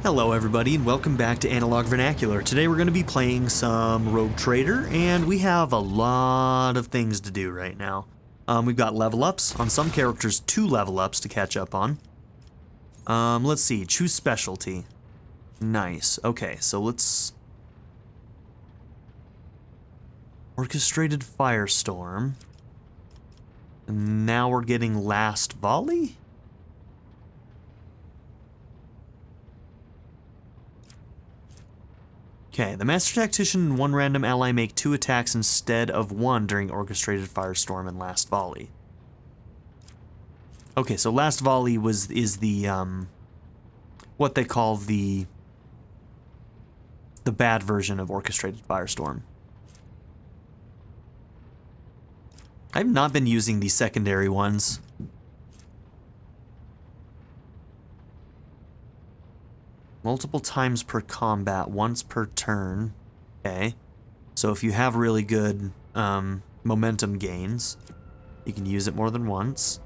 Hello everybody and welcome back to Analog Vernacular. Today we're going to be playing some Rogue Trader and we have a lot of things to do right now. We've got level ups, on some characters 2 level ups to catch up on. Let's see, choose specialty. Nice, okay, so let's... Orchestrated Firestorm. And now we're getting Last Volley? Okay, the Master Tactician and one random ally make 2 attacks instead of 1 during Orchestrated Firestorm and Last Volley. Okay, so Last Volley is the what they call the bad version of Orchestrated Firestorm. I've not been using the secondary ones. Multiple times per combat, once per turn. Okay. So if you have really good momentum gains, you can use it more than once.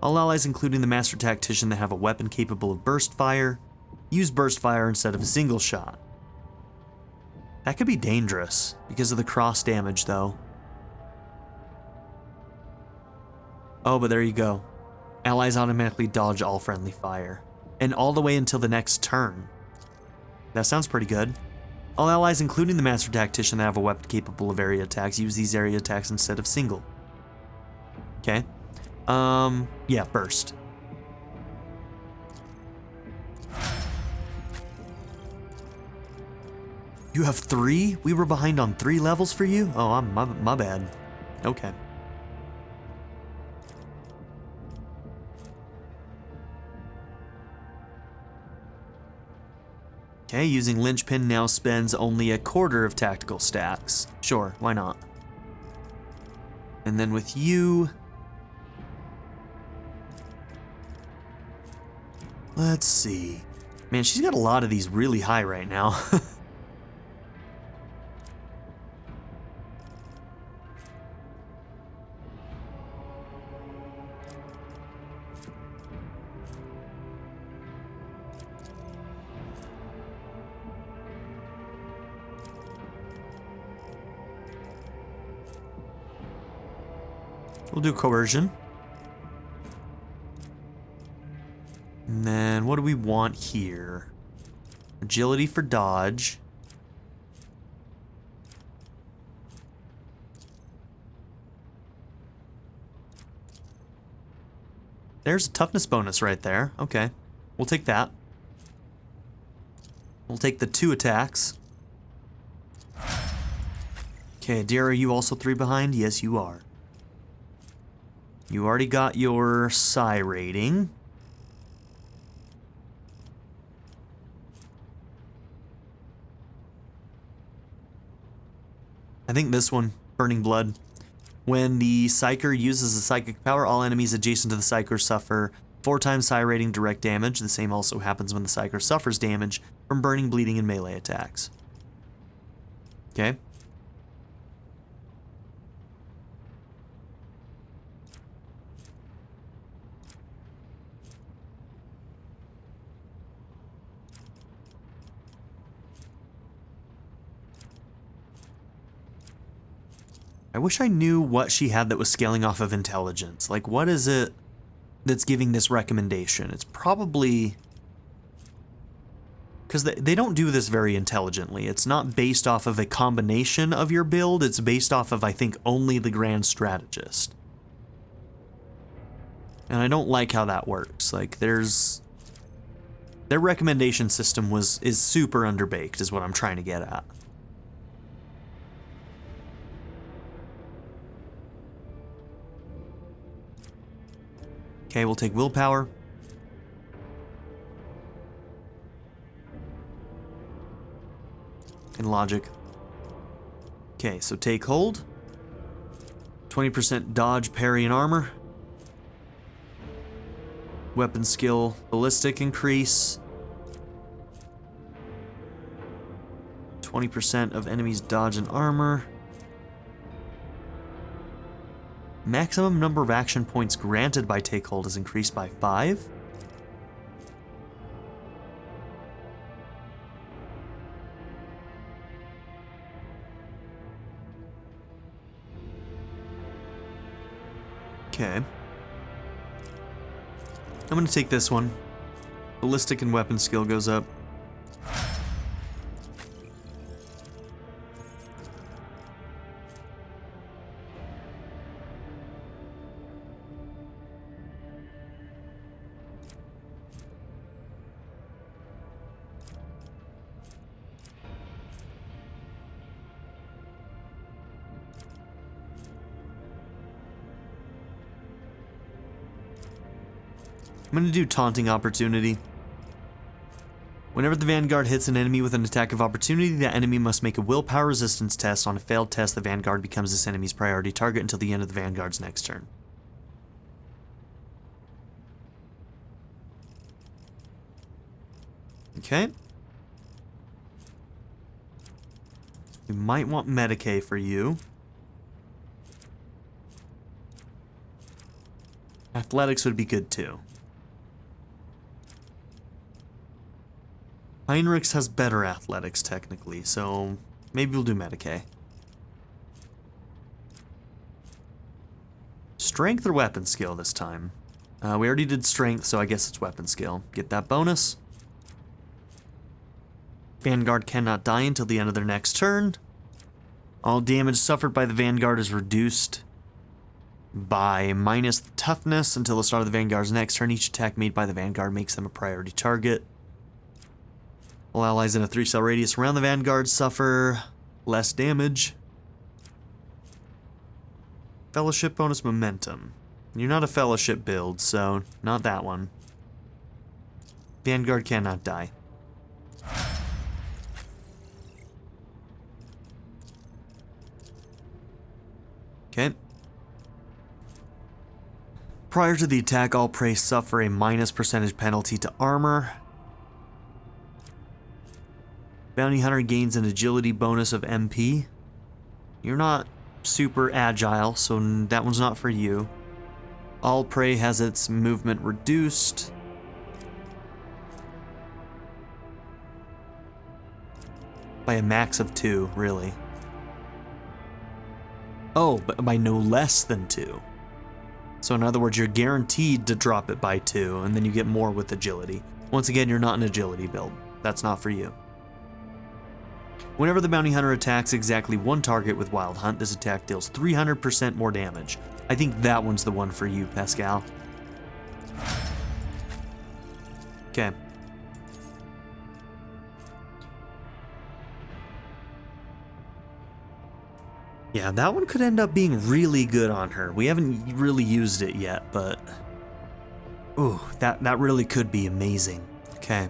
All allies, including the Master Tactician that have a weapon capable of burst fire, use burst fire instead of a single shot. That could be dangerous because of the cross damage, though. Oh, but there you go. Allies automatically dodge all friendly fire. And all the way until the next turn. That sounds pretty good. All allies, including the Master Tactician that have a weapon capable of area attacks, use these area attacks instead of single. Okay. Yeah, burst. You have 3? We were behind on 3 levels for you? Oh, my bad. Okay. Okay, using Linchpin now spends only a quarter of tactical stacks. Sure, why not? And then with you... Let's see. Man, she's got a lot of these really high right now. We'll do coercion. And then what do we want here? Agility for dodge. There's a toughness bonus right there. Okay, we'll take that. We'll take the 2 attacks. Okay, dear, are you also 3 behind? Yes, you are. You already got your psi rating. I think this one, Burning Blood. When the Psyker uses a psychic power, all enemies adjacent to the Psyker suffer 4 times psi rating direct damage. The same also happens when the Psyker suffers damage from burning, bleeding, and melee attacks. Okay. I wish I knew what she had that was scaling off of intelligence. Like, what is it that's giving this recommendation? It's probably... Because they don't do this very intelligently. It's not based off of a combination of your build. It's based off of, I think, only the Grand Strategist. And I don't like how that works. Like, there's... Their recommendation system is super underbaked, is what I'm trying to get at. Okay, we'll take willpower. And logic. Okay, so take hold. 20% dodge, parry, and armor. Weapon skill, ballistic increase. 20% of enemies dodge and armor. Maximum number of action points granted by Take Hold is increased by 5. Okay. I'm gonna take this one. Ballistic and weapon skill goes up. I'm gonna do Taunting Opportunity. Whenever the Vanguard hits an enemy with an attack of opportunity, that enemy must make a willpower resistance test. On a failed test, the Vanguard becomes this enemy's priority target until the end of the Vanguard's next turn. Okay. We might want Medicae for you. Athletics would be good too. Heinrichs has better athletics technically, so maybe we'll do Medicae. Strength or weapon skill this time? We already did strength, so I guess it's weapon skill. Get that bonus. Vanguard cannot die until the end of their next turn. All damage suffered by the Vanguard is reduced by minus the toughness until the start of the Vanguard's next turn. Each attack made by the Vanguard makes them a priority target. All allies in a 3-cell radius around the Vanguard suffer less damage. Fellowship bonus momentum. You're not a fellowship build, so not that one. Vanguard cannot die. Okay. Prior to the attack, all prey suffer a minus percentage penalty to armor. Bounty Hunter gains an agility bonus of MP. You're not super agile, so that one's not for you. All prey has its movement reduced. By a max of 2, really. Oh, but by no less than 2. So in other words, you're guaranteed to drop it by 2, and then you get more with agility. Once again, you're not an agility build. That's not for you. Whenever the Bounty Hunter attacks exactly one target with Wild Hunt, this attack deals 300% more damage. I think that one's the one for you, Pascal. Okay. Yeah, that one could end up being really good on her. We haven't really used it yet, but... Ooh, that really could be amazing. Okay.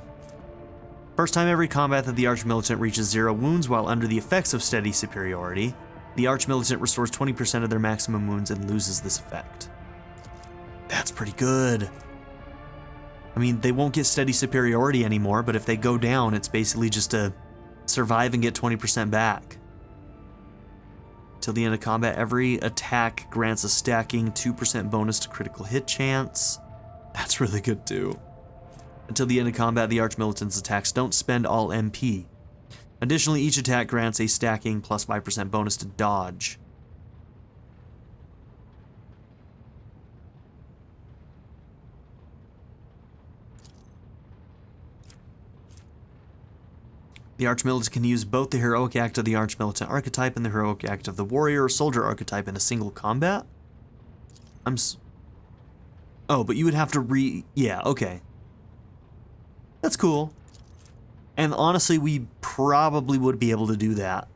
First time every combat that the Archmilitant reaches 0 wounds while under the effects of steady superiority, the Archmilitant restores 20% of their maximum wounds and loses this effect. That's pretty good. I mean, they won't get steady superiority anymore, but if they go down, it's basically just to survive and get 20% back. Till the end of combat, every attack grants a stacking 2% bonus to critical hit chance. That's really good too. Until the end of combat, the Archmilitant's attacks don't spend all MP. Additionally, each attack grants a stacking plus 5% bonus to dodge. The Archmilitant can use both the Heroic Act of the Archmilitant archetype and the Heroic Act of the Warrior or Soldier archetype in a single combat? Oh, but you would have to yeah, okay. That's cool. And honestly, we probably would be able to do that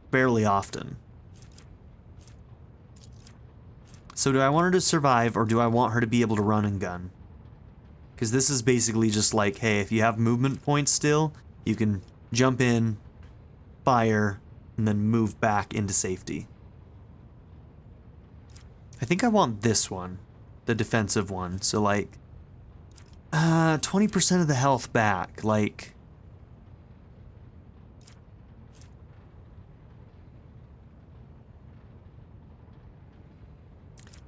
fairly often. So do I want her to survive, or do I want her to be able to run and gun? Because this is basically just like, hey, if you have movement points still, you can jump in, fire, and then move back into safety. I think I want this one, the defensive one. So like, 20% of the health back, like...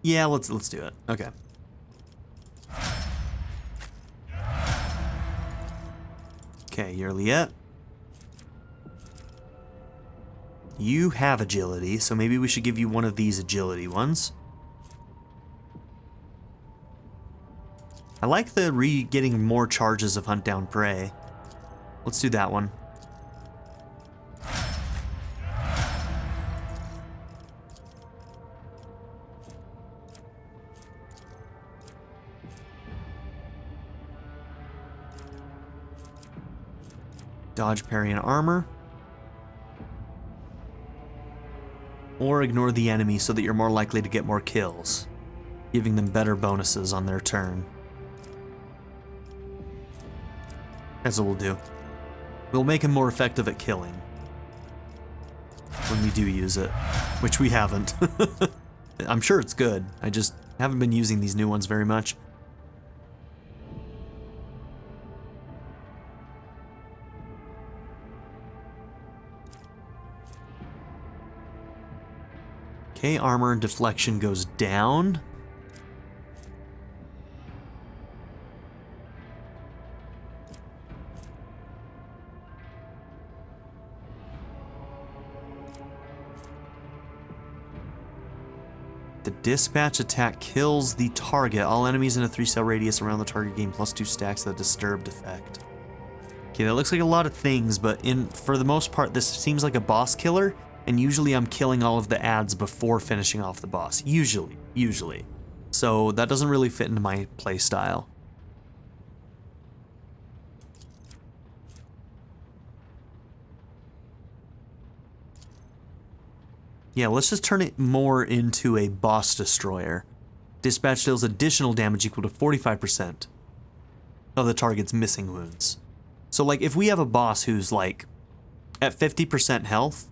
Yeah, let's do it. Okay. Okay, Yerliet. You have agility, so maybe we should give you one of these agility ones. I like the getting more charges of hunt down prey. Let's do that one. Dodge, parry, and armor. Or ignore the enemy so that you're more likely to get more kills, giving them better bonuses on their turn. That's what we'll do. We'll make him more effective at killing when we do use it, which we haven't. I'm sure it's good. I just haven't been using these new ones very much. Okay, armor and deflection goes down. The dispatch attack kills the target. All enemies in a 3-cell radius around the target gain +2 stacks of the disturbed effect. Okay, that looks like a lot of things, but for the most part, this seems like a boss killer. And usually I'm killing all of the ads before finishing off the boss. Usually. So that doesn't really fit into my playstyle. Yeah, let's just turn it more into a boss destroyer. Dispatch deals additional damage equal to 45% of the target's missing wounds. So like if we have a boss who's like at 50% health,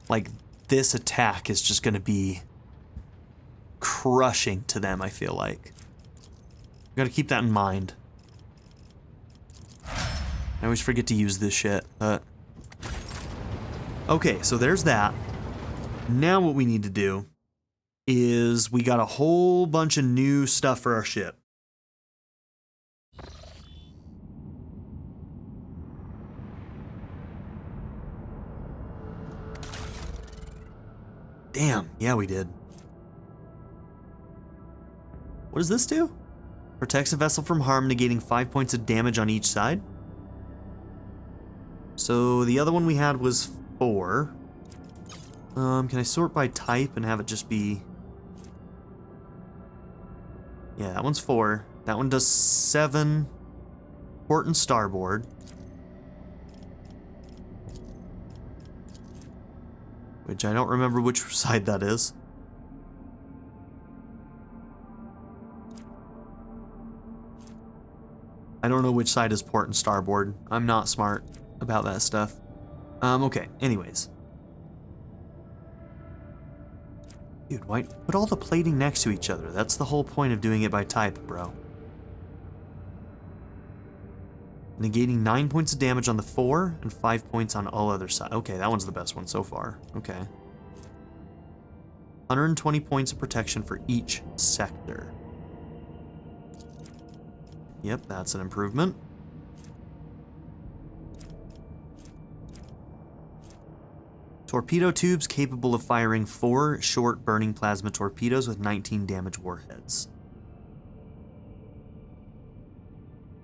like, this attack is just going to be crushing to them, I feel like. Gotta keep that in mind. I always forget to use this shit, but... Okay, so there's that. Now what we need to do is we got a whole bunch of new stuff for our ship. Damn, yeah we did. What does this do? Protects a vessel from harm, negating 5 points of damage on each side. So the other one we had was 4. Can I sort by type and have it just be... Yeah, that one's 4. That one does 7. Port and starboard. Which I don't remember which side that is. I don't know which side is port and starboard. I'm not smart about that stuff. Okay, anyways. Dude, why put all the plating next to each other? That's the whole point of doing it by type, bro. Negating 9 points of damage on the 4 and 5 points on all other sides. Okay, that one's the best one so far. Okay. 120 points of protection for each sector. Yep, that's an improvement. Torpedo tubes capable of firing 4 short burning plasma torpedoes with 19 damage warheads.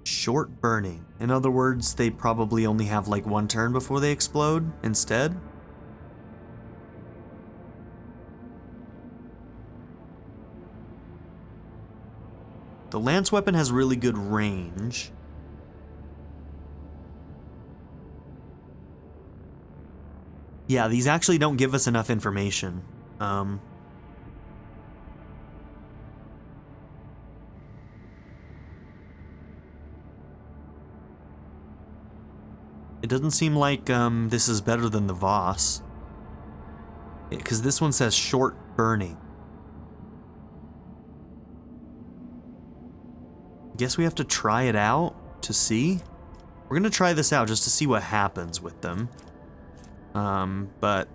Short burning. In other words, they probably only have like 1 turn before they explode instead. The lance weapon has really good range. Yeah, these actually don't give us enough information. It doesn't seem like this is better than the Voss. Because this one says short burning. Guess we have to try it out to see. We're gonna try this out just to see what happens with them. But...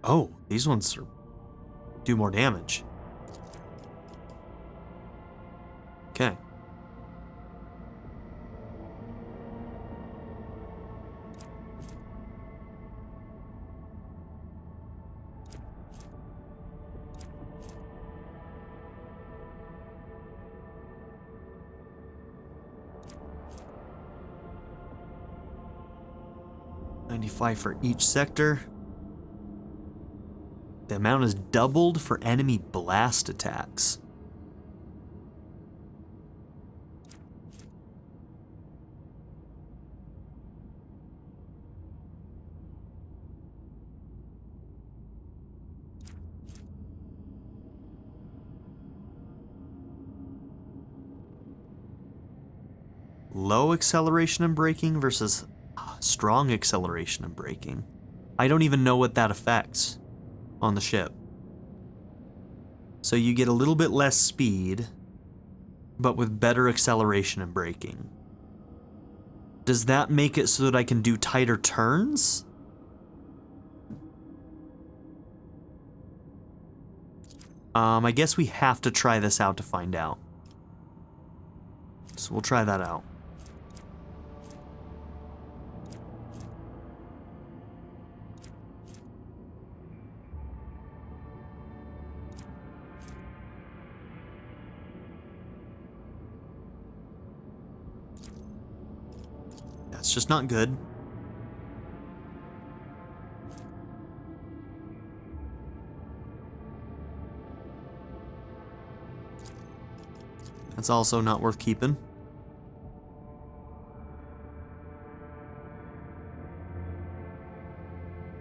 Oh, these ones do more damage. Okay. 95 for each sector. The amount is doubled for enemy blast attacks. Low acceleration and braking versus strong acceleration and braking. I don't even know what that affects on the ship. So you get a little bit less speed, but with better acceleration and braking. Does that make it so that I can do tighter turns? I guess we have to try this out to find out. So we'll try that out. That's just not good. That's also not worth keeping.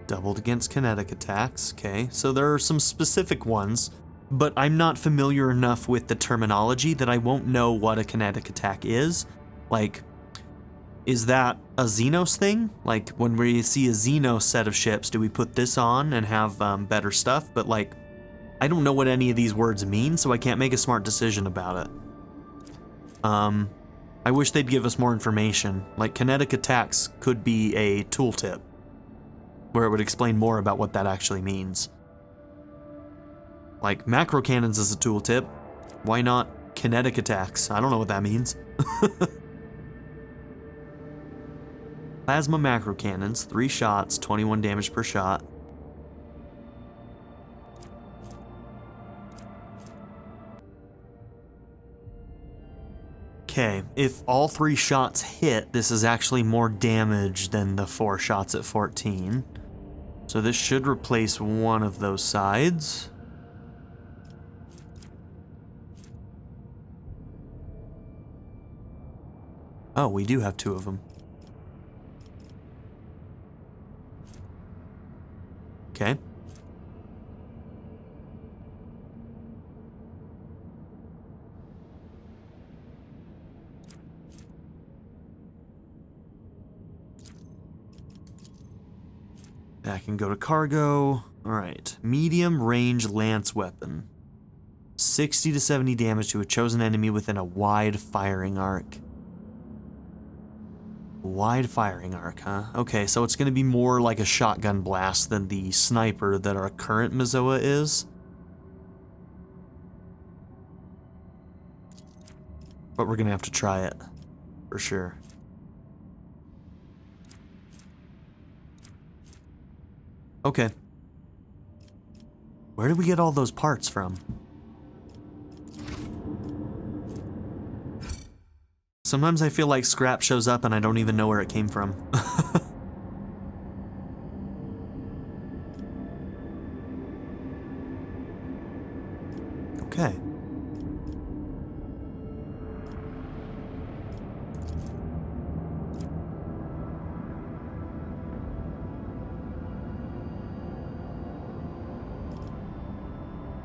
Doubled against kinetic attacks. Okay, so there are some specific ones, but I'm not familiar enough with the terminology that I won't know what a kinetic attack is. Like, is that a Xenos thing? Like, when we see a Xenos set of ships, do we put this on and have better stuff? But, like, I don't know what any of these words mean, so I can't make a smart decision about it. I wish they'd give us more information. Like, kinetic attacks could be a tooltip, where it would explain more about what that actually means. Like, macro cannons is a tooltip. Why not kinetic attacks? I don't know what that means. Plasma macro cannons, 3 shots, 21 damage per shot. Okay, if all 3 shots hit, this is actually more damage than the 4 shots at 14. So this should replace one of those sides. Oh, we do have 2 of them. Okay. Back and go to cargo. Alright. Medium range lance weapon. 60 to 70 damage to a chosen enemy within a wide firing arc. Wide firing arc, huh? Okay, so it's going to be more like a shotgun blast than the sniper that our current Mazoa is. But we're going to have to try it. For sure. Okay. Where did we get all those parts from? Sometimes I feel like scrap shows up and I don't even know where it came from. Okay.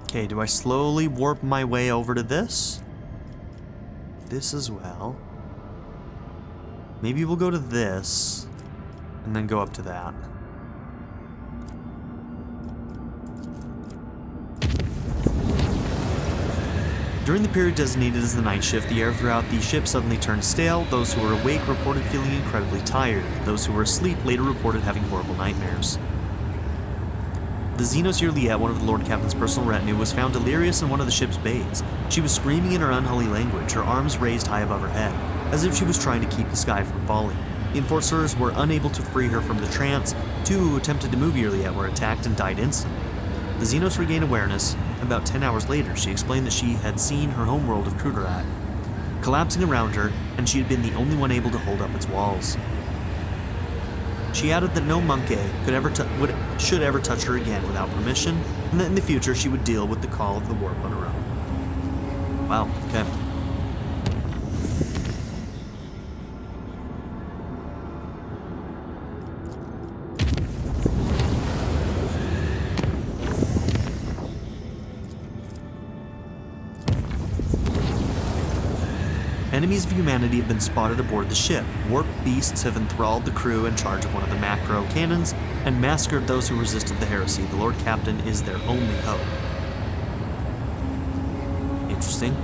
Okay, do I slowly warp my way over to this? This as well. Maybe we'll go to this, and then go up to that. During the period designated as the night shift, the air throughout the ship suddenly turned stale. Those who were awake reported feeling incredibly tired. Those who were asleep later reported having horrible nightmares. The Xenos Juliet, one of the Lord Captain's personal retinue, was found delirious in one of the ship's bays. She was screaming in her unholy language, her arms raised high above her head, as if she was trying to keep the sky from falling. The enforcers were unable to free her from the trance. 2 who attempted to move Juliet were attacked and died instantly. The Xenos regained awareness. About 10 hours later, she explained that she had seen her homeworld of Kruderak collapsing around her, and she had been the only one able to hold up its walls. She added that no monkey should ever touch her again without permission, and that in the future she would deal with the call of the warp on her own. Wow, okay. Enemies of humanity have been spotted aboard the ship. Warp beasts have enthralled the crew in charge of one of the macro cannons and massacred those who resisted the heresy. The Lord Captain is their only hope. Interesting.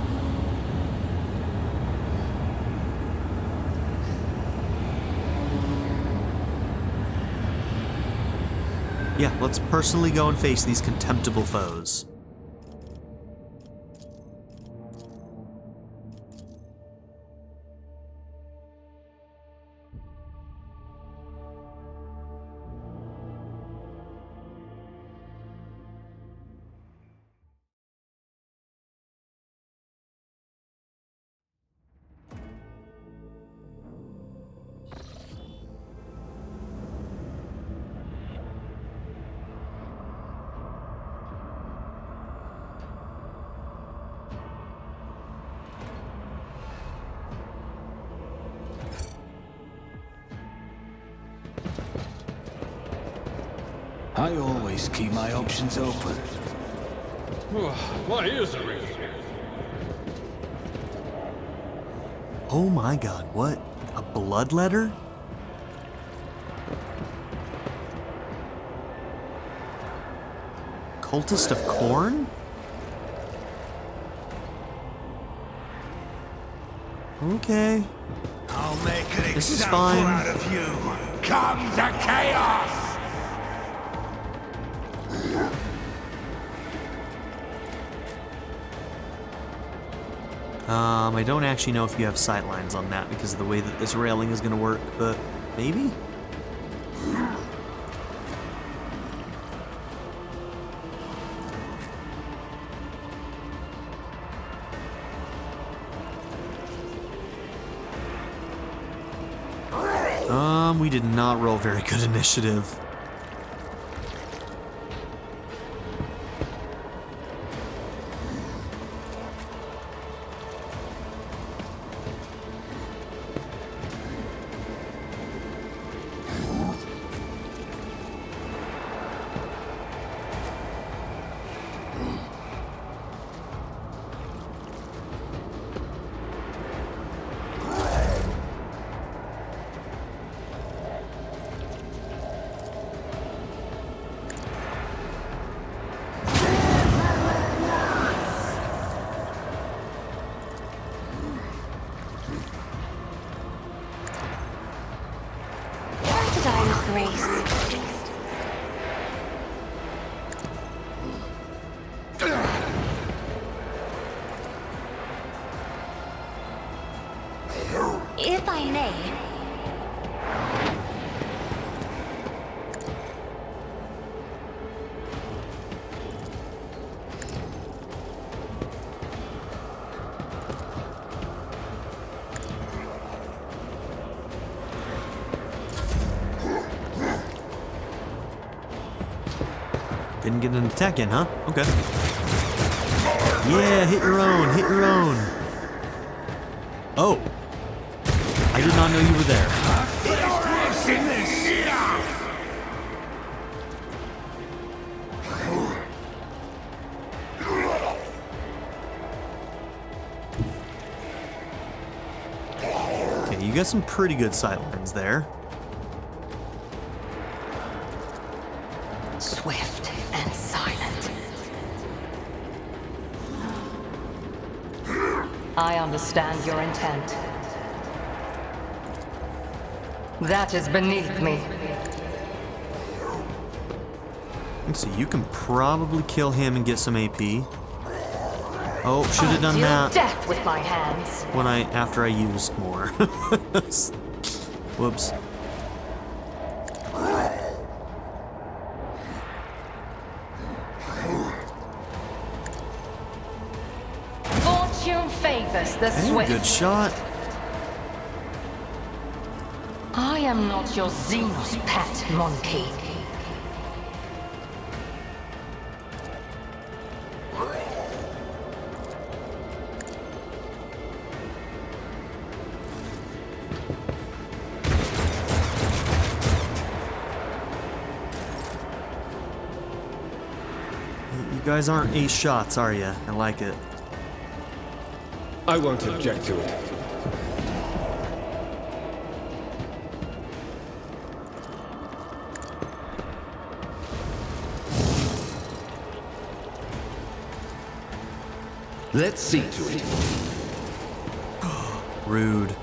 Yeah, let's personally go and face these contemptible foes. I always keep my options open. Why is it? Oh my god, what? A blood letter? Cultist of Corn? Okay. I'll make an This is example fine. out of you. Come to chaos! I don't actually know if you have sightlines on that because of the way that this railing is going to work, but maybe? We did not roll very good initiative. If I may. Didn't get an attack in, huh? Okay. Yeah, hit your own, hit your own. Oh. I did not know you were there. Okay, you got some pretty good sightlines there. Swift and silent. I understand your intent. That is beneath me. So you can probably kill him and get some AP. Oh, should have done that. Death with my hands. After I used more. Whoops. Fortune favors the Hey, swift. good shot. I am not your Xenos pet, monkey. You guys aren't ace shots, are you? I like it. I won't object to it. Let's see to it. Rude.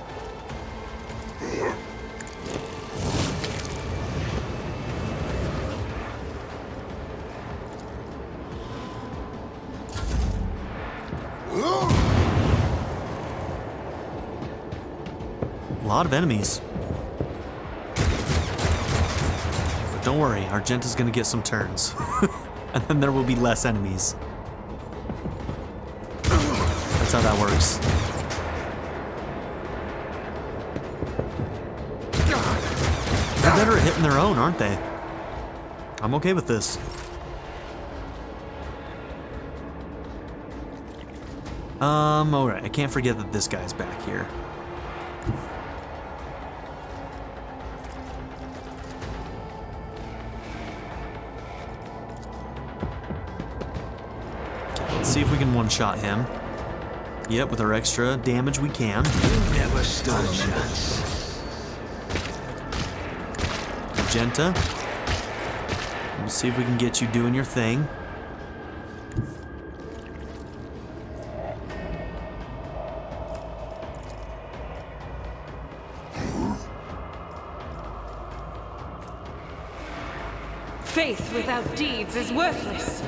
A lot of enemies. But don't worry, Argenta's gonna get some turns. And then there will be less enemies. That's how that works. They're better at hitting their own, aren't they? I'm okay with this. Alright, I can't forget that this guy's back here. Let's see if we can one-shot him. Yep, with our extra damage we can. Never stood a chance. Magenta. Let's see if we can get you doing your thing. Faith without deeds is worthless.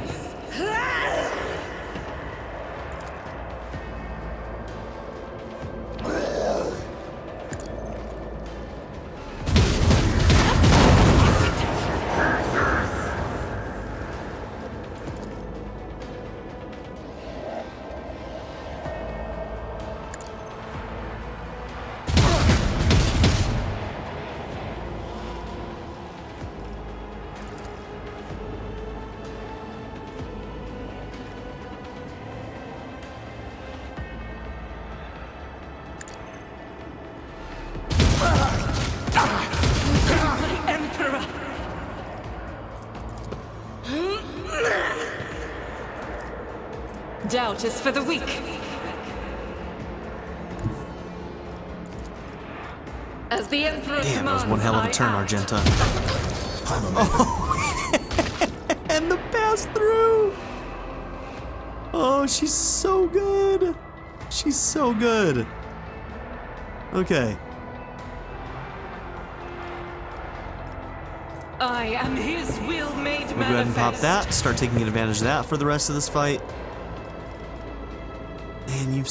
Doubt is for the weak. As the Emperor Damn, that was commands, one hell of a I turn, act. Argenta. Oh. And the pass through. Oh, she's so good. She's so good. Okay. I am his will made manifest. We'll go ahead and pop that. Start taking advantage of that for the rest of this fight. And you've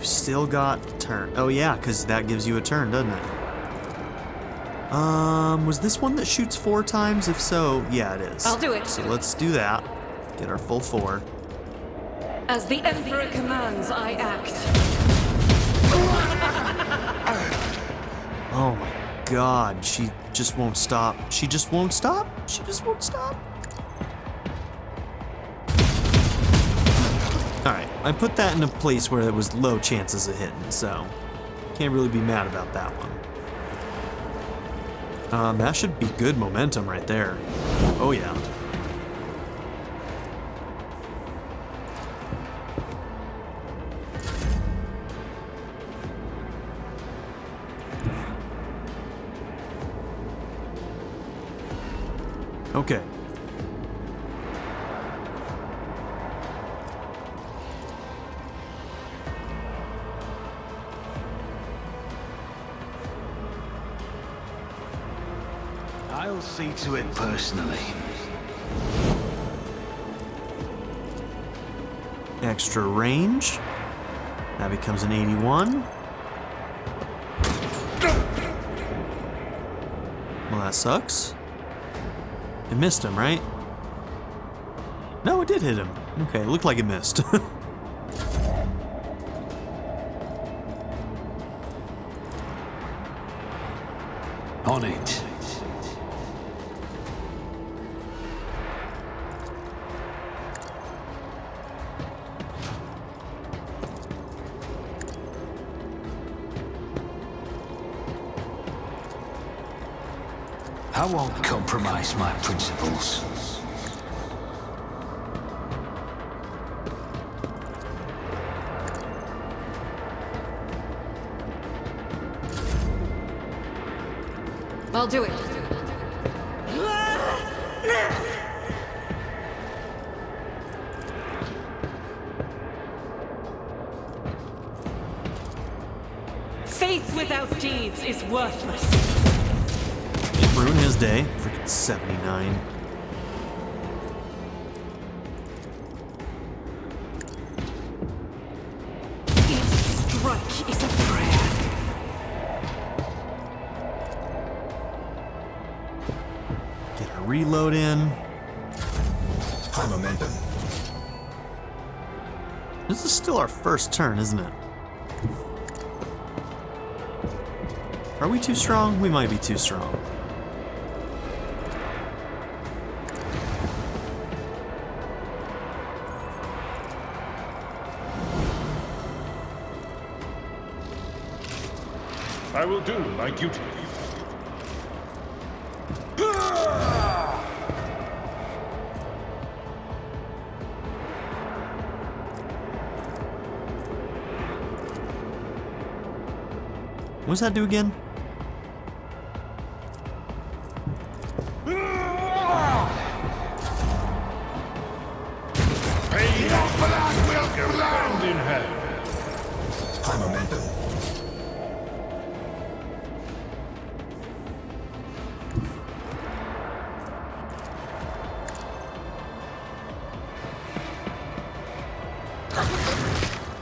still got turn. Oh yeah, because that gives you a turn, doesn't it? Was this one that shoots 4 times? If so, yeah, it is. I'll do it. So let's do that. Get our full 4. As the Emperor commands, I act. Oh my god, she just won't stop. She just won't stop. She just won't stop. Alright, I put that in a place where there was low chances of hitting, so can't really be mad about that one. That should be good momentum right there. Oh yeah. Okay. I'll see to it personally. Extra range. That becomes an 81. Well, that sucks. It missed him, right? No, it did hit him. Okay, it looked like it missed. On it. I won't compromise my principles. I'll do it. Faith without deeds is worthless. Ruin his day. Freaking 79. Each strike is a prayer. Get a reload in. High momentum. This is still our first turn, isn't it? Are we too strong? We might be too strong. I will do my duty. What does that do again? Hand in hand. High momentum.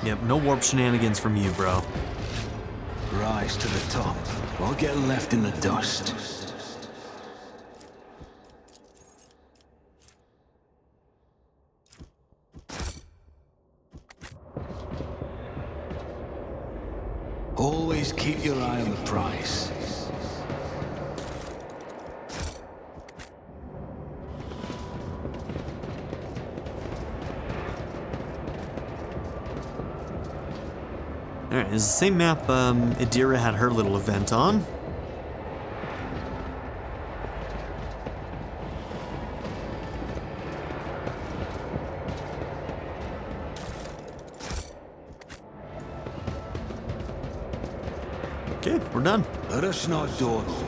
Yep, no warp shenanigans from you, bro. Rise to the top, or get left in the dust. Always keep your eye on the prize. Alright, this is the same map Idira had her little event on. Okay, we're done. Let us not dawdle.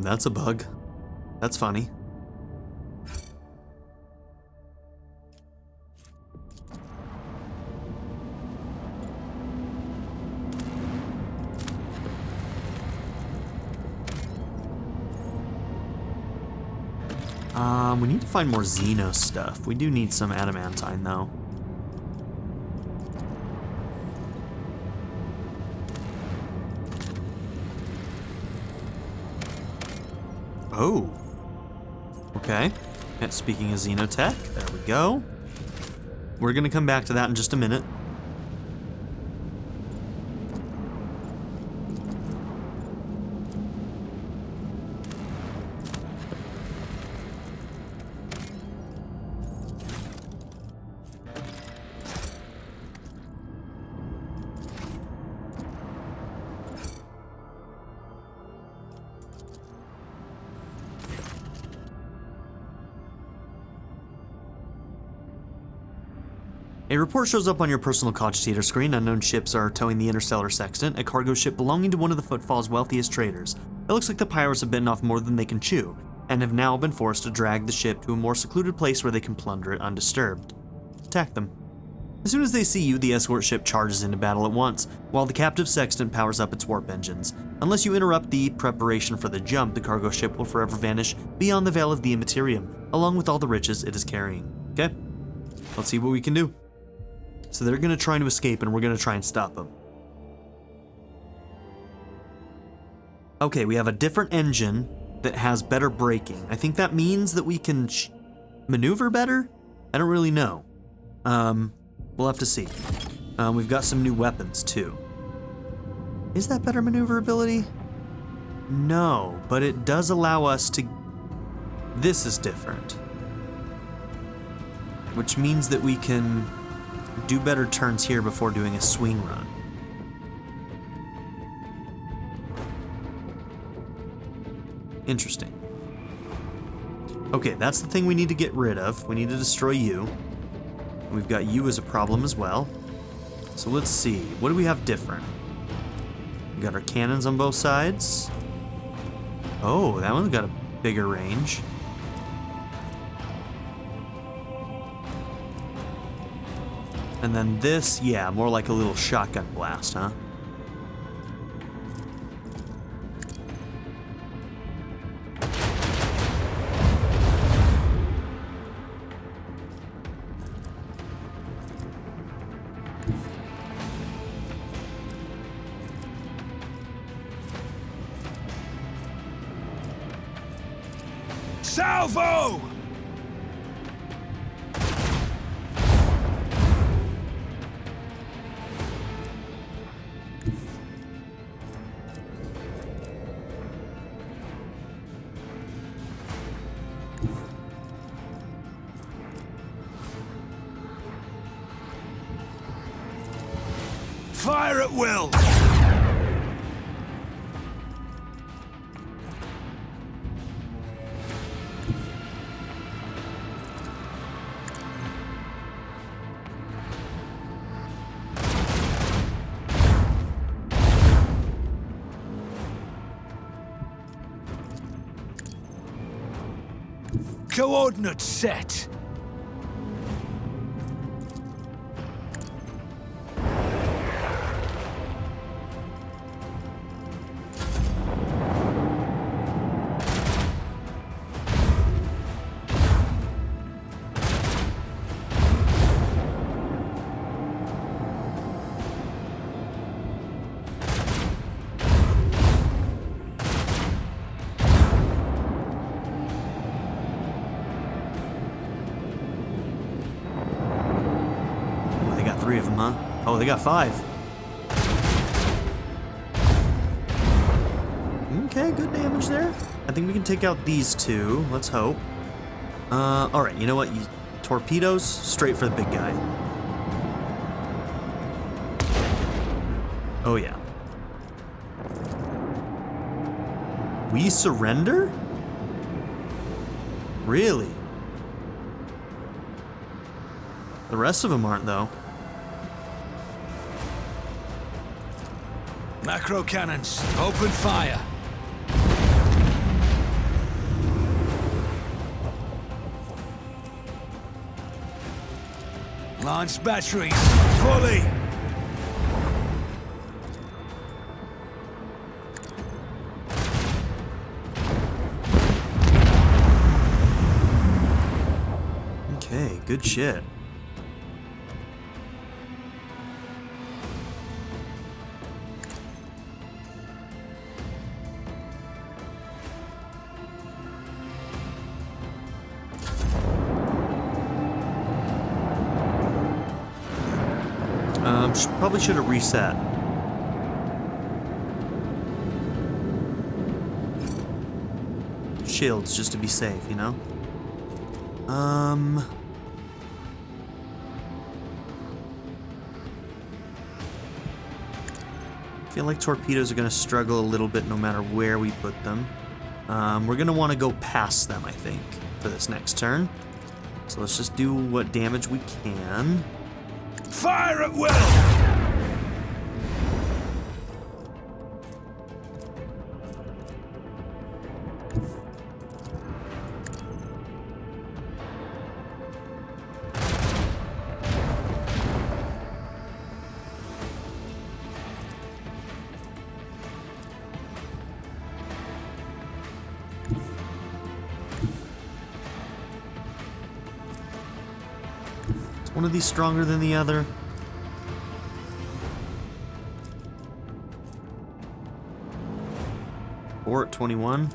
That's a bug. That's funny. We need to find more Xeno stuff. We do need some adamantine, though. Oh. Okay. Yeah, speaking of Xenotech, there we go. We're gonna come back to that in just a minute. A report shows up on your personal cogitator screen. Unknown ships are towing the Interstellar Sextant, a cargo ship belonging to one of the Footfall's wealthiest traders. It looks like the pirates have bitten off more than they can chew, and have now been forced to drag the ship to a more secluded place where they can plunder it undisturbed. Attack them. As soon as they see you, the escort ship charges into battle at once, while the captive Sextant powers up its warp engines. Unless you interrupt the preparation for the jump, the cargo ship will forever vanish beyond the veil of the Imperium, along with all the riches it is carrying. Okay? Let's see what we can do. So they're gonna try to escape, and we're gonna try and stop them. Okay, we have a different engine that has better braking. I think that means that we can maneuver better? I don't really know. We'll have to see. We've got some new weapons too. Is that better maneuverability? No, but it does allow us to... This is different. Which means that we can do better turns here before doing a swing run. Interesting. Okay, that's the thing we need to get rid of. We need to destroy you. We've got you as a problem as well. So let's see. What do we have different? We got our cannons on both sides. Oh, that one's got a bigger range. And then this, yeah, more like a little shotgun blast, huh? Salvo! Fire at will! Coordinates set. Three of them, huh? Oh, they got 5. Okay, good damage there. I think we can take out these 2. Let's hope. Alright, you know what? You torpedoes, straight for the big guy. Oh, yeah. We surrender? Really? The rest of them aren't, though. Macro cannons, open fire. Launch batteries, fully. Okay, good shit. Probably should have reset. Shields, just to be safe, you know? I feel like torpedoes are going to struggle a little bit no matter where we put them. We're going to want to go past them, I think, for this next turn. So let's just do what damage we can. Fire at will! one of these stronger than the other? Or at 21.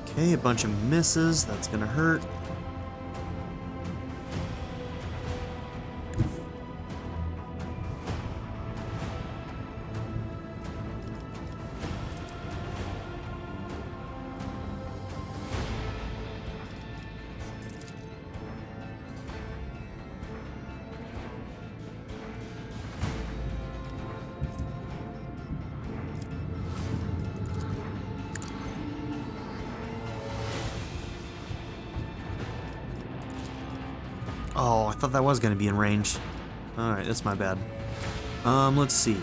Okay, a bunch of misses. That's gonna hurt. Oh, I thought that was gonna be in range. Alright, that's my bad. Let's see.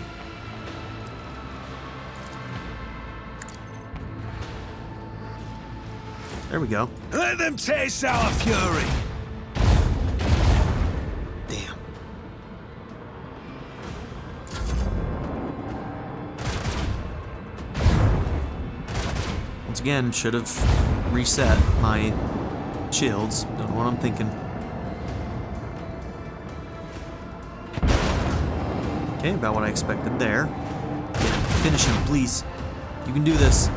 There we go. Let them taste our fury! Damn. Once again, should have reset my shields. Don't know what I'm thinking. Okay, about what I expected there. Finish him, please. You can do this.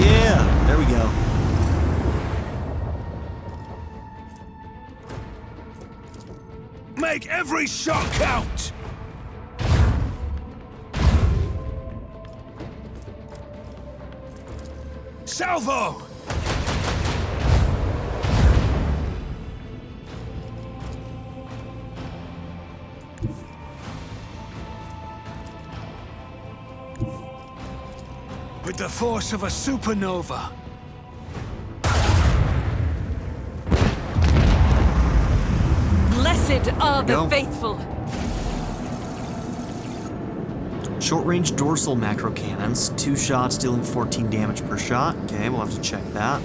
Yeah, there we go. Make every shot count! Salvo! With the force of a supernova. Blessed are the Go. faithful. Short-range dorsal macro cannons. 2 shots dealing 14 damage per shot. Okay, we'll have to check that.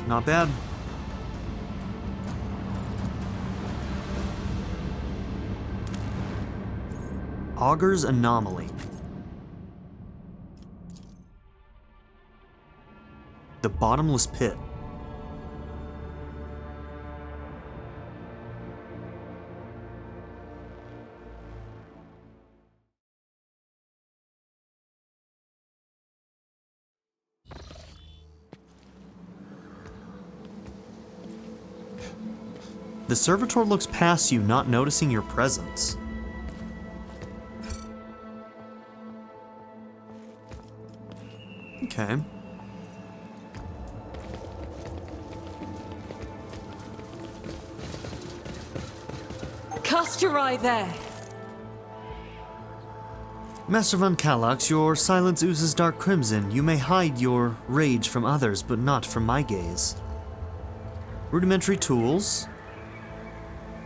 Not bad. Auger's Anomaly. The Bottomless Pit. The servitor looks past you, not noticing your presence. Okay. Cast your eye there. Master von Kallax, your silence oozes dark crimson. You may hide your rage from others, but not from my gaze. Rudimentary tools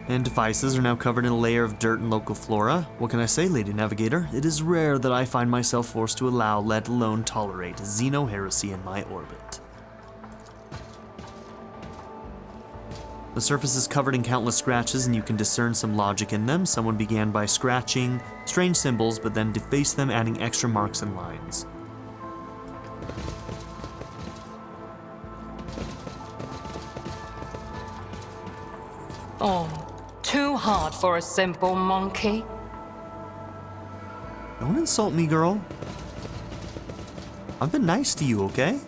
and devices are now covered in a layer of dirt and local flora. What can I say, Lady Navigator? It is rare that I find myself forced to allow, let alone tolerate, xeno-heresy in my orbit. The surface is covered in countless scratches, and you can discern some logic in them. Someone began by scratching strange symbols, but then defaced them, adding extra marks and lines. Oh, too hard for a simple monkey. Don't insult me, girl. I've been nice to you, okay?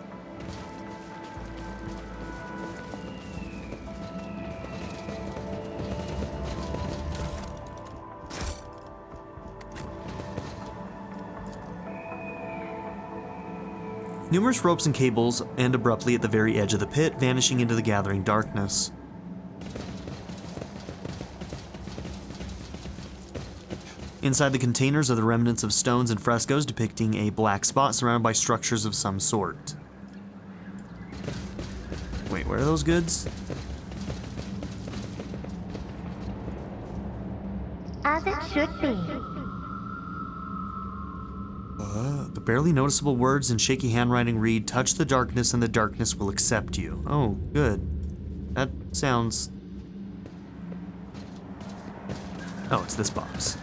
Numerous ropes and cables end abruptly at the very edge of the pit, vanishing into the gathering darkness. Inside the containers are the remnants of stones and frescoes depicting a black spot surrounded by structures of some sort. Wait, where are those goods? As it should be. The barely noticeable words in shaky handwriting read, "Touch the darkness and the darkness will accept you." Oh, good. That sounds Oh, it's this box.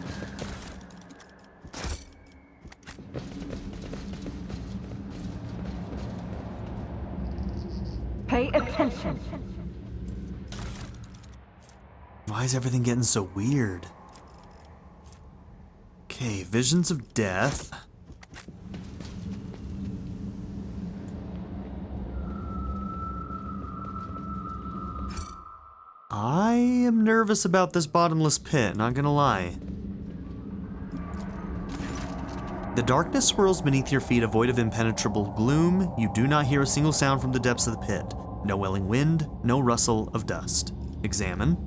Pay attention. Why is everything getting so weird? Okay, visions of death. I am nervous about this bottomless pit, not gonna lie. The darkness swirls beneath your feet, a void of impenetrable gloom. You do not hear a single sound from the depths of the pit. No welling wind, no rustle of dust. Examine.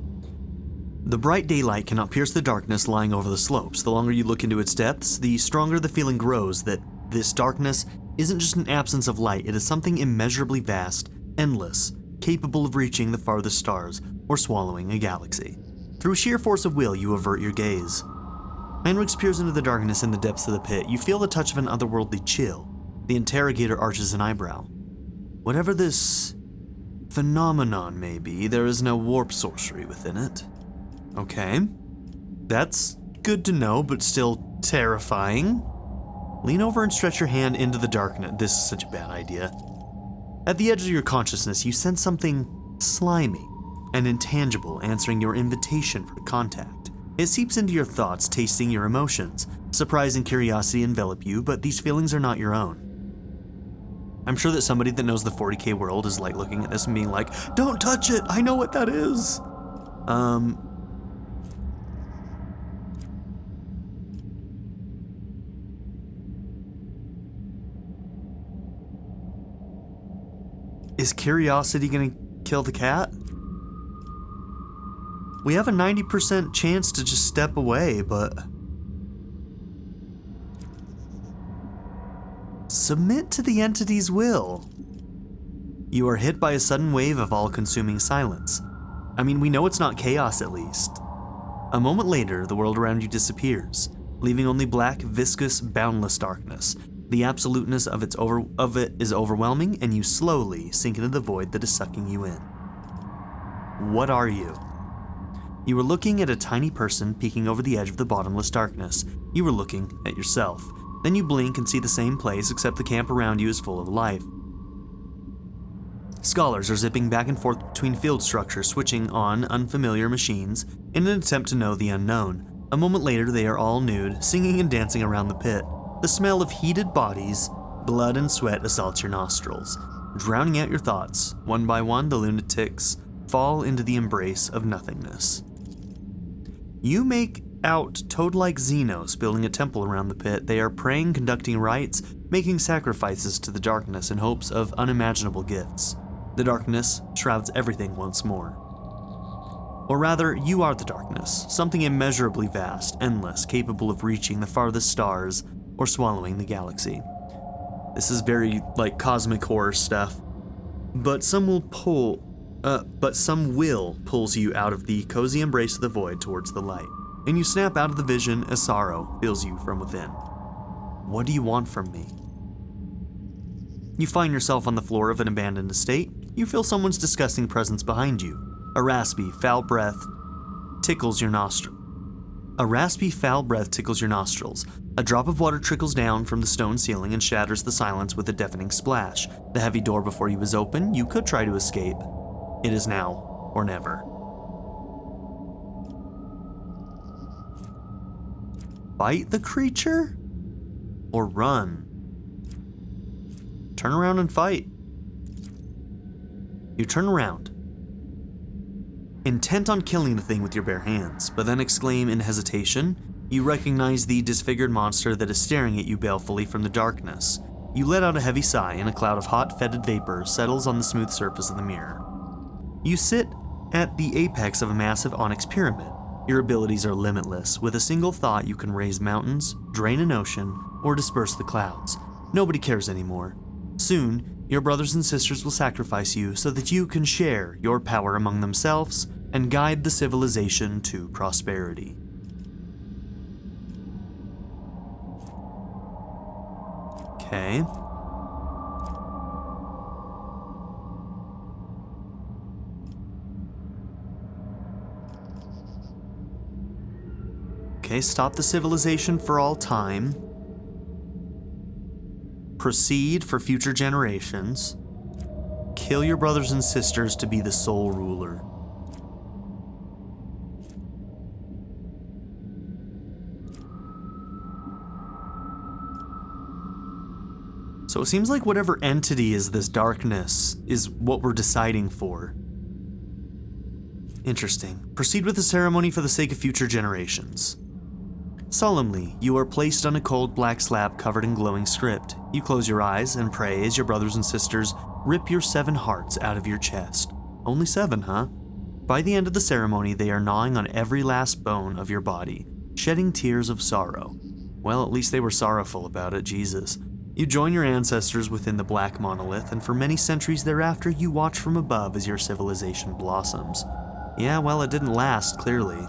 The bright daylight cannot pierce the darkness lying over the slopes. The longer you look into its depths, the stronger the feeling grows that this darkness isn't just an absence of light, it is something immeasurably vast, endless, capable of reaching the farthest stars or swallowing a galaxy. Through sheer force of will, you avert your gaze. Heinrich peers into the darkness in the depths of the pit. You feel the touch of an otherworldly chill. The interrogator arches an eyebrow. Whatever this phenomenon may be, there is no warp sorcery within it. Okay. That's good to know, but still terrifying. Lean over and stretch your hand into the darkness. This is such a bad idea. At the edge of your consciousness, you sense something slimy and intangible answering your invitation for contact. It seeps into your thoughts, tasting your emotions. Surprise and curiosity envelop you, but these feelings are not your own. I'm sure that somebody that knows the 40K world is like looking at this and being like, "Don't touch it, I know what that is." Is curiosity gonna kill the cat? We have a 90% chance to just step away, but... Submit to the entity's will. You are hit by a sudden wave of all-consuming silence. I mean, we know it's not chaos at least. A moment later, the world around you disappears, leaving only black, viscous, boundless darkness. The absoluteness of it is overwhelming, and you slowly sink into the void that is sucking you in. What are you? You were looking at a tiny person peeking over the edge of the bottomless darkness. You were looking at yourself. Then you blink and see the same place, except the camp around you is full of life. Scholars are zipping back and forth between field structures, switching on unfamiliar machines in an attempt to know the unknown. A moment later, they are all nude, singing and dancing around the pit. The smell of heated bodies, blood and sweat assaults your nostrils, drowning out your thoughts. One by one, the lunatics fall into the embrace of nothingness. You make out toad-like Xenos building a temple around the pit. They are praying, conducting rites, making sacrifices to the darkness in hopes of unimaginable gifts. The darkness shrouds everything once more. Or rather, you are the darkness, something immeasurably vast, endless, capable of reaching the farthest stars or swallowing the galaxy. This is very, like, cosmic horror stuff. But some will pulls you out of the cozy embrace of the void towards the light, and you snap out of the vision as sorrow fills you from within. What do you want from me? You find yourself on the floor of an abandoned estate. You feel someone's disgusting presence behind you. A raspy, foul breath tickles your nostrils. A drop of water trickles down from the stone ceiling and shatters the silence with a deafening splash. The heavy door before you is open. You could try to escape. It is now or never. Fight the creature? Or run? Turn around and fight. You turn around, intent on killing the thing with your bare hands, but then exclaim in hesitation. You recognize the disfigured monster that is staring at you balefully from the darkness. You let out a heavy sigh, and a cloud of hot, fetid vapor settles on the smooth surface of the mirror. You sit at the apex of a massive onyx pyramid. Your abilities are limitless. With a single thought, you can raise mountains, drain an ocean, or disperse the clouds. Nobody cares anymore. Soon, your brothers and sisters will sacrifice you so that you can share your power among themselves and guide the civilization to prosperity. Okay. Okay, stop the civilization for all time. Proceed for future generations. Kill your brothers and sisters to be the sole ruler. So it seems like whatever entity is this darkness is what we're deciding for. Interesting. Proceed with the ceremony for the sake of future generations. Solemnly, you are placed on a cold black slab covered in glowing script. You close your eyes and pray as your brothers and sisters rip your 7 hearts out of your chest. Only 7, huh? By the end of the ceremony, they are gnawing on every last bone of your body, shedding tears of sorrow. Well, at least they were sorrowful about it, Jesus. You join your ancestors within the black monolith, and for many centuries thereafter, you watch from above as your civilization blossoms. Yeah, well, it didn't last, clearly.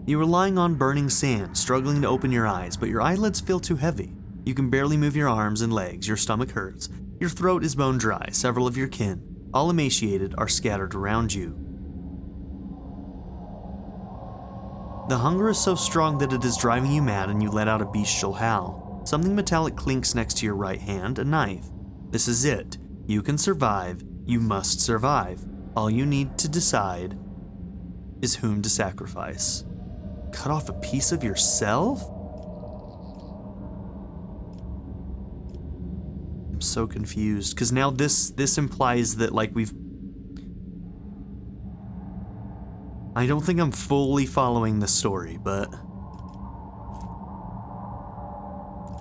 You are lying on burning sand, struggling to open your eyes, but your eyelids feel too heavy. You can barely move your arms and legs, your stomach hurts, your throat is bone dry, several of your kin, all emaciated, are scattered around you. The hunger is so strong that it is driving you mad and you let out a bestial howl. Something metallic clinks next to your right hand, a knife. This is it. You can survive. You must survive. All you need to decide is whom to sacrifice. Cut off a piece of yourself? I'm so confused, because now this implies that, like, I don't think I'm fully following the story, but...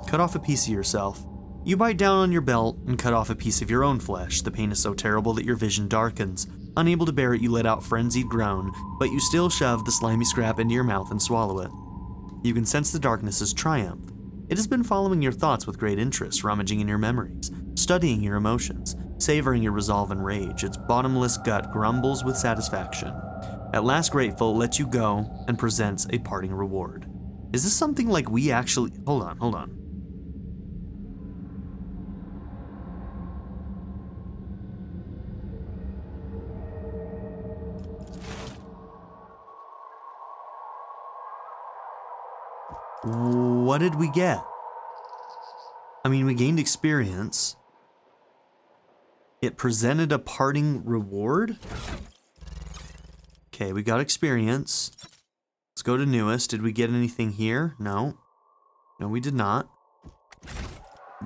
Cut off a piece of yourself. You bite down on your belt and cut off a piece of your own flesh. The pain is so terrible that your vision darkens. Unable to bear it, you let out frenzied groan, but you still shove the slimy scrap into your mouth and swallow it. You can sense the darkness's triumph. It has been following your thoughts with great interest, rummaging in your memories, studying your emotions, savoring your resolve and rage. Its bottomless gut grumbles with satisfaction. At last grateful, lets you go and presents a parting reward. Is this something like we actually... Hold on. What did we get? I mean, we gained experience. It presented a parting reward? Okay, we got experience. Let's go to newest. Did we get anything here? No. No, we did not.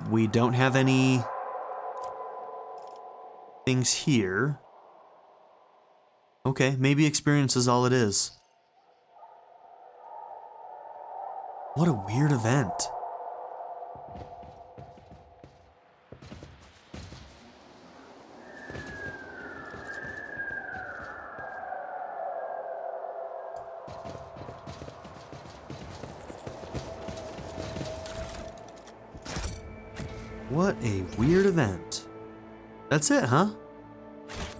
We don't have any things here. Okay, maybe experience is all it is. What a weird event. What a weird event. That's it, huh?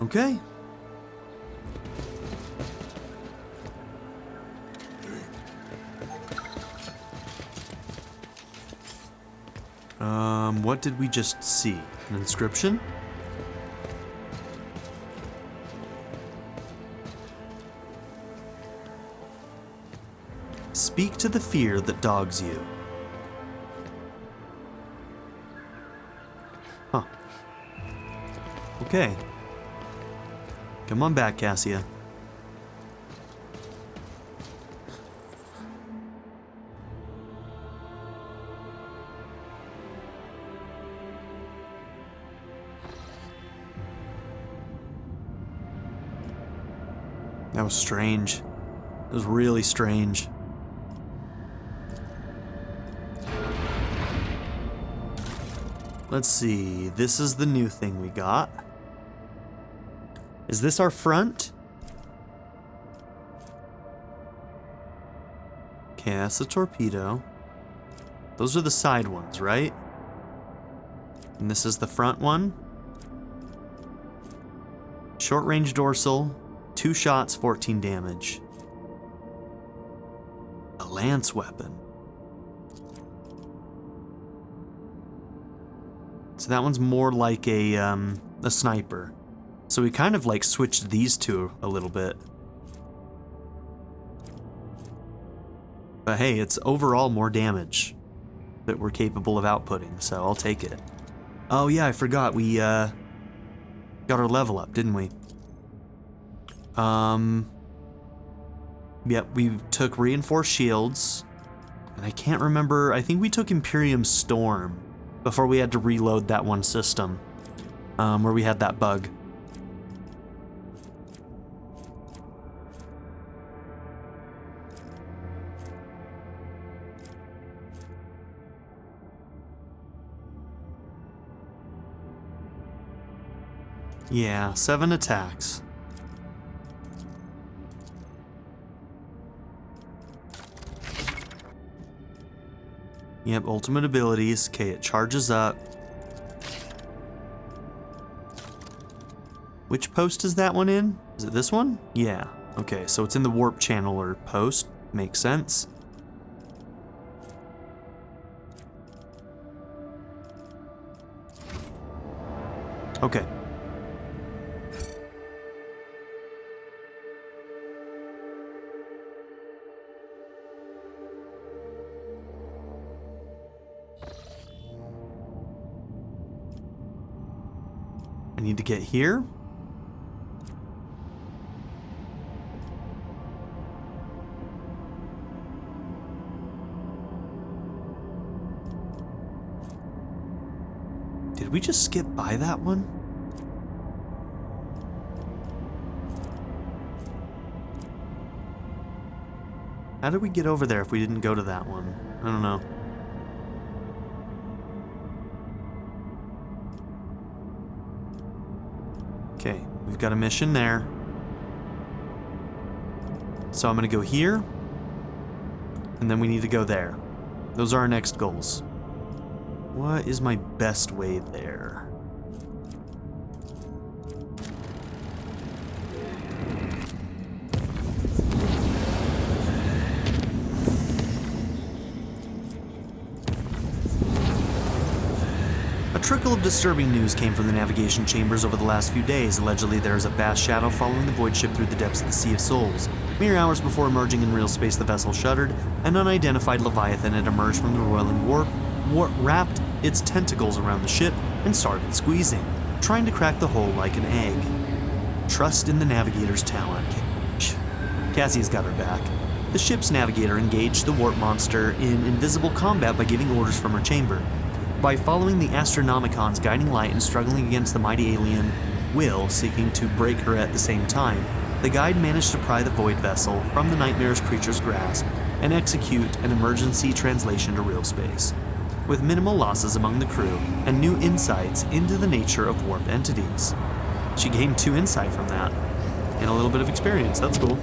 Okay. What did we just see? An inscription? Speak to the fear that dogs you. Huh. Okay. Come on back, Cassia. That was strange. It was really strange. Let's see. This is the new thing we got. Is this our front? Okay, that's the torpedo. Those are the side ones, right? And this is the front one. Short range dorsal. 2 shots, 14 damage. A lance weapon. So that one's more like a sniper. So we kind of like switched these two a little bit. But hey, it's overall more damage that we're capable of outputting, so I'll take it. Oh yeah, I forgot, we got our level up, didn't we? Yep, we took reinforced shields, and I can't remember, I think we took Imperium Storm before we had to reload that one system, where we had that bug. Yeah, 7 attacks. Yep, ultimate abilities. Okay, it charges up. Which post is that one in? Is it this one? Yeah. Okay, so it's in the warp channel or post. Makes sense. Okay. I need to get here. Did we just skip by that one? How did we get over there if we didn't go to that one? I don't know. Okay, we've got a mission there. So I'm gonna go here, and then we need to go there. Those are our next goals. What is my best way there? A trickle of disturbing news came from the navigation chambers over the last few days. Allegedly, there is a vast shadow following the void ship through the depths of the Sea of Souls. Mere hours before emerging in real space, the vessel shuddered. An unidentified leviathan had emerged from the roiling warp, wrapped its tentacles around the ship, and started squeezing, trying to crack the hull like an egg. Trust in the navigator's talent. Cassie's got her back. The ship's navigator engaged the warp monster in invisible combat by giving orders from her chamber. By following the Astronomicon's guiding light and struggling against the mighty alien will seeking to break her at the same time, the guide managed to pry the void vessel from the nightmare's creature's grasp and execute an emergency translation to real space, with minimal losses among the crew and new insights into the nature of warp entities. She gained 2 insight from that, and a little bit of experience. That's cool.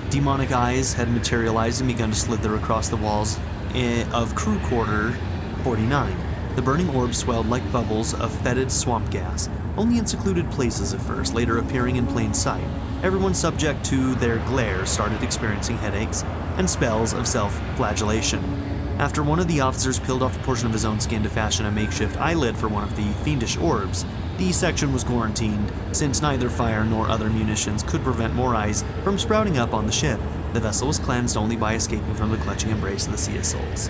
Demonic eyes had materialized and begun to slither across the walls of crew quarter 49. The burning orbs swelled like bubbles of fetid swamp gas, only in secluded places at first, later appearing in plain sight. Everyone subject to their glare started experiencing headaches and spells of self-flagellation. After one of the officers peeled off a portion of his own skin to fashion a makeshift eyelid for one of the fiendish orbs, the section was quarantined, since neither fire nor other munitions could prevent more eyes from sprouting up on the ship. The vessel was cleansed only by escaping from the clutching embrace of the Sea of Souls.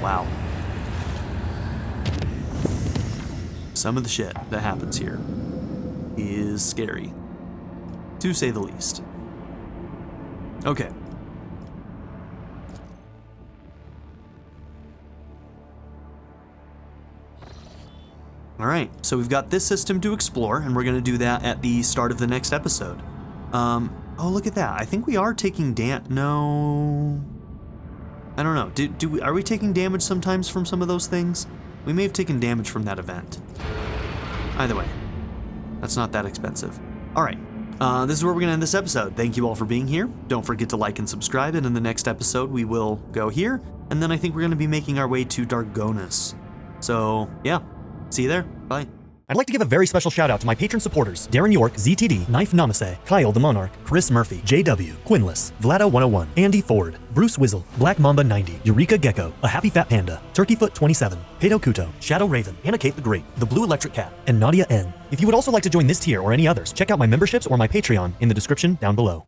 Wow. Some of the shit that happens here is scary, to say the least. Okay. Alright, so we've got this system to explore, and we're going to do that at the start of the next episode. Oh, look at that. I think we are taking no... I don't know. Are we taking damage sometimes from some of those things? We may have taken damage from that event. Either way, that's not that expensive. Alright, this is where we're going to end this episode. Thank you all for being here. Don't forget to like and subscribe, and in the next episode we will go here, and then I think we're going to be making our way to Dargonus. So, yeah. See you there. Bye. I'd like to give a very special shout out to my patron supporters, Darren York, ZTD, Knife Namaste, Kyle the Monarch, Chris Murphy, JW, Quinless, Vlado101, Andy Ford, Bruce Wizzle, Black Mamba 90, Eureka Gecko, A Happy Fat Panda, Turkeyfoot 27, Pedo Kuto, Shadow Raven, Anna Kate the Great, The Blue Electric Cat, and Nadia N. If you would also like to join this tier or any others, check out my memberships or my Patreon in the description down below.